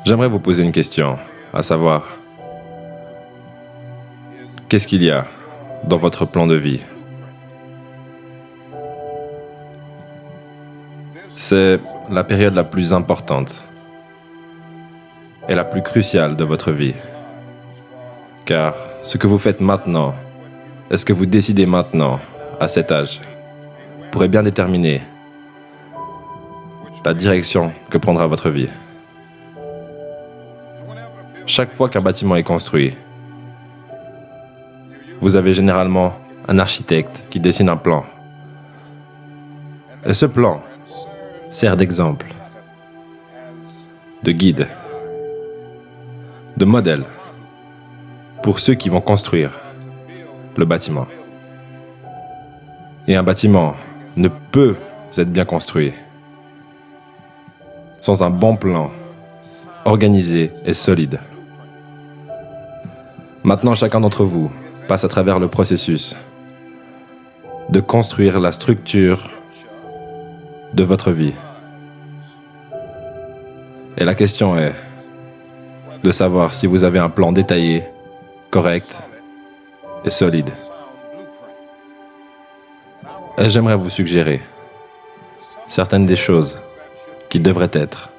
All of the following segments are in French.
J'aimerais vous poser une question, à savoir, qu'est-ce qu'il y a dans votre plan de vie? C'est la période la plus importante et la plus cruciale de votre vie. Car ce que vous faites maintenant, et ce que vous décidez maintenant, à cet âge, pourrait bien déterminer la direction que prendra votre vie. Chaque fois qu'un bâtiment est construit, vous avez généralement un architecte qui dessine un plan. Et ce plan sert d'exemple, de guide, de modèle pour ceux qui vont construire le bâtiment. Et un bâtiment ne peut être bien construit sans un bon plan, organisé et solide. Maintenant, chacun d'entre vous passe à travers le processus de construire la structure de votre vie. Et la question est de savoir si vous avez un plan détaillé, correct et solide. Et j'aimerais vous suggérer certaines des choses qui devraient être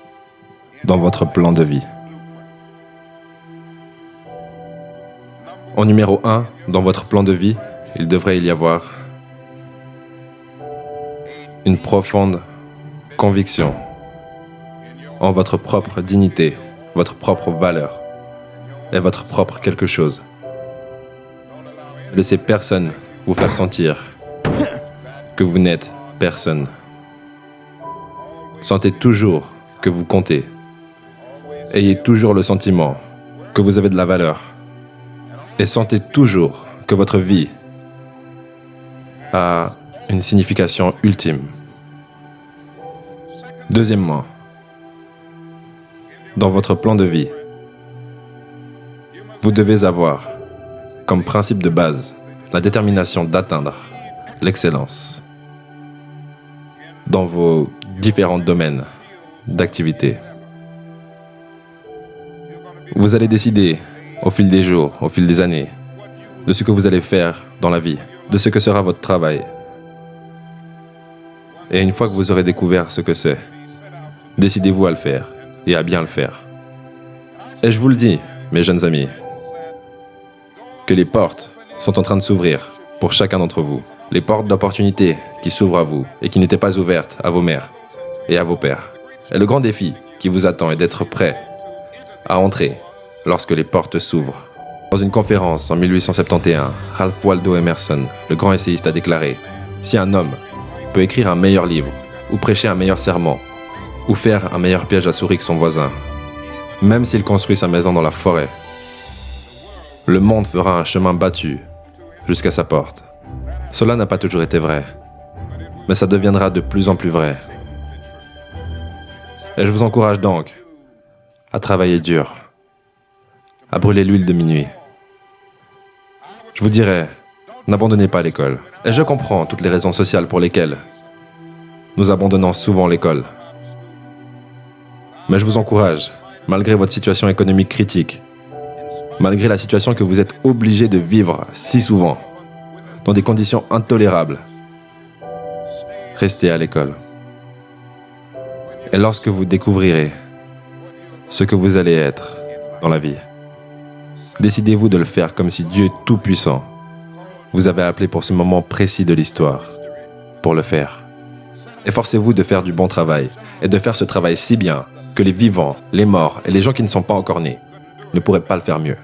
dans votre plan de vie. En numéro 1, dans votre plan de vie, il devrait y avoir une profonde conviction en votre propre dignité, votre propre valeur et votre propre quelque chose. Ne laissez personne vous faire sentir que vous n'êtes personne. Sentez toujours que vous comptez. Ayez toujours le sentiment que vous avez de la valeur. Et sentez toujours que votre vie a une signification ultime. Deuxièmement, dans votre plan de vie, vous devez avoir comme principe de base la détermination d'atteindre l'excellence dans vos différents domaines d'activité. Vous allez décider au fil des jours, au fil des années, de ce que vous allez faire dans la vie, de ce que sera votre travail. Et une fois que vous aurez découvert ce que c'est, décidez-vous à le faire et à bien le faire. Et je vous le dis, mes jeunes amis, que les portes sont en train de s'ouvrir pour chacun d'entre vous. Les portes d'opportunité qui s'ouvrent à vous et qui n'étaient pas ouvertes à vos mères et à vos pères. Et le grand défi qui vous attend est d'être prêt à entrer lorsque les portes s'ouvrent. Dans une conférence en 1871, Ralph Waldo Emerson, le grand essayiste, a déclaré « Si un homme peut écrire un meilleur livre, ou prêcher un meilleur sermon, ou faire un meilleur piège à souris que son voisin, même s'il construit sa maison dans la forêt, le monde fera un chemin battu jusqu'à sa porte. » Cela n'a pas toujours été vrai, mais ça deviendra de plus en plus vrai. Et je vous encourage donc à travailler dur, à brûler l'huile de minuit. Je vous dirais, n'abandonnez pas l'école. Et je comprends toutes les raisons sociales pour lesquelles nous abandonnons souvent l'école. Mais je vous encourage, malgré votre situation économique critique, malgré la situation que vous êtes obligé de vivre si souvent, dans des conditions intolérables, restez à l'école. Et lorsque vous découvrirez ce que vous allez être dans la vie, décidez-vous de le faire comme si Dieu Tout-Puissant vous avait appelé pour ce moment précis de l'histoire, pour le faire. Efforcez-vous de faire du bon travail, et de faire ce travail si bien que les vivants, les morts et les gens qui ne sont pas encore nés ne pourraient pas le faire mieux.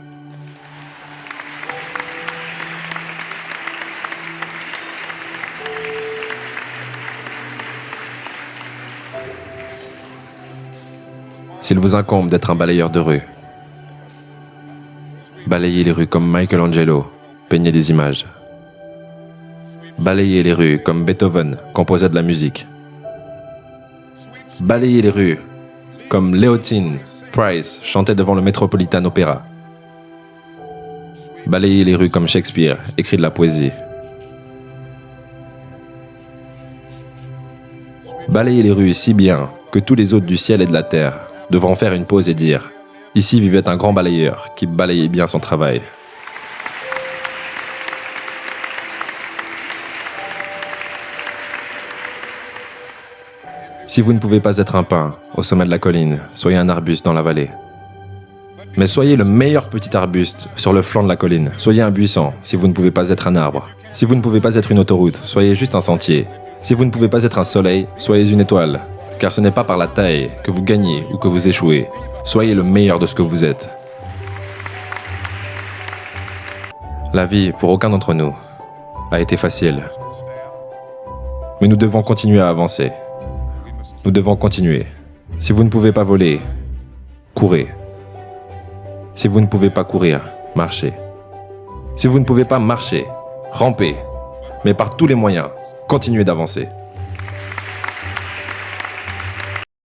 S'il vous incombe d'être un balayeur de rue, balayez les rues comme Michelangelo peignait des images. Balayez les rues comme Beethoven composait de la musique. Balayez les rues comme Leontine Price chantait devant le Metropolitan Opera. Balayez les rues comme Shakespeare écrit de la poésie. Balayez les rues si bien que tous les hôtes du ciel et de la terre devront faire une pause et dire « Ici vivait un grand balayeur qui balayait bien son travail ». Si vous ne pouvez pas être un pin au sommet de la colline, soyez un arbuste dans la vallée. Mais soyez le meilleur petit arbuste sur le flanc de la colline. Soyez un buisson si vous ne pouvez pas être un arbre. Si vous ne pouvez pas être une autoroute, soyez juste un sentier. Si vous ne pouvez pas être un soleil, soyez une étoile. Car ce n'est pas par la taille que vous gagnez ou que vous échouez. Soyez le meilleur de ce que vous êtes. La vie, pour aucun d'entre nous, a été facile. Mais nous devons continuer à avancer. Nous devons continuer. Si vous ne pouvez pas voler, courez. Si vous ne pouvez pas courir, marchez. Si vous ne pouvez pas marcher, rampez. Mais par tous les moyens, continuez d'avancer.